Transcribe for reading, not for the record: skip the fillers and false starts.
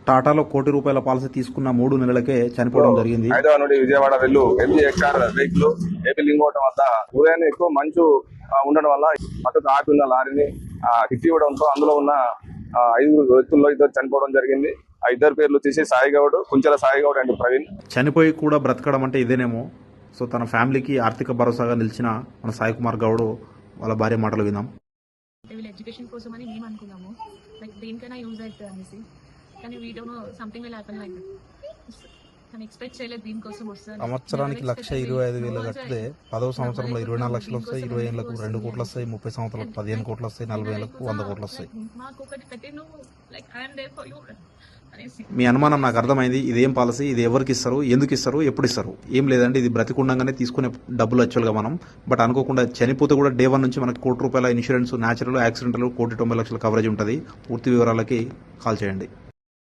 టాటాలో ₹1,00,00,000 policy తీసుకున్న 3 నెలలకే చనిపోవడం జరిగింది. హైదరాబాద్ నుండి విజయవాడ వెళ్ళు MG-XR వెహికల్ ఏపీ లింక్ అవడం వల్ల ఉదయాన్నే ఎక్కువ మంచు ఉండడం వల్ల పక్కకు ఆపి ఉన్న లారీని హిట్ ఇవ్వడంతో అందులో ఉన్న 5 వ్యక్తుల్లో 2 చనిపోవడం జరిగింది. ఆ 2 పేర్లు వచ్చేసి సాయిగౌడ్, కుంచెల సాయిగౌడ్ అండ్ ప్రవీణ్. చనిపోయి కూడా బ్రతకడం అంటే ఇదేనేమో. సో తన ఫ్యామిలీకి ఆర్థిక భరోసాగా నిలిచిన మన సాయి కుమార్ గౌడ్ వాళ్ళ భార్య మాటలు విన్నాం. వీళ్ళ ఎడ్యుకేషన్ కోసం అని మేము అనుకున్నాము, లైక్ దేనికైనా యూజ్ అవుతుంది అనేసి. కానీ we don't know something will happen like that. Expect చేయలేదు దీనికోసం వస్తుంది. సంవత్సరానికి 1,25,000 కడితే 10వ సంవత్సరంలో 24 లక్షలు వస్తాయి, 20 ఏళ్లకు 2 కోట్లు వస్తాయి, 30 సంవత్సరాలకు 15 కోట్లు వస్తాయి, 40 ఏళ్లకు 100 కోట్లు వస్తాయి. మాకు ఒకటి పెట్టి నువ్వు like I'm there for you అనేసి. మీ అనుమానం నాకు అర్థమైంది. ఇదేం పాలసీ, ఇది ఎవరికి ఇస్తారు, ఎందుకు ఇస్తారు, ఎప్పుడు ఇస్తారు? ఏం లేదండి, ఇది బ్రతికుండగానే తీసుకునే డబ్బులు యాక్చువల్గా మనం. బట్ అనుకోకుండా చనిపోతే కూడా డే 1 నుంచి మనకి ₹1,00,00,000 ఇన్సూరెన్స్, న్యాచురల్ యాక్సిడెంటల్ ₹1,90,00,000 కవరేజ్ ఉంటుంది. పూర్తి వివరాలకి కాల్ చేయండి.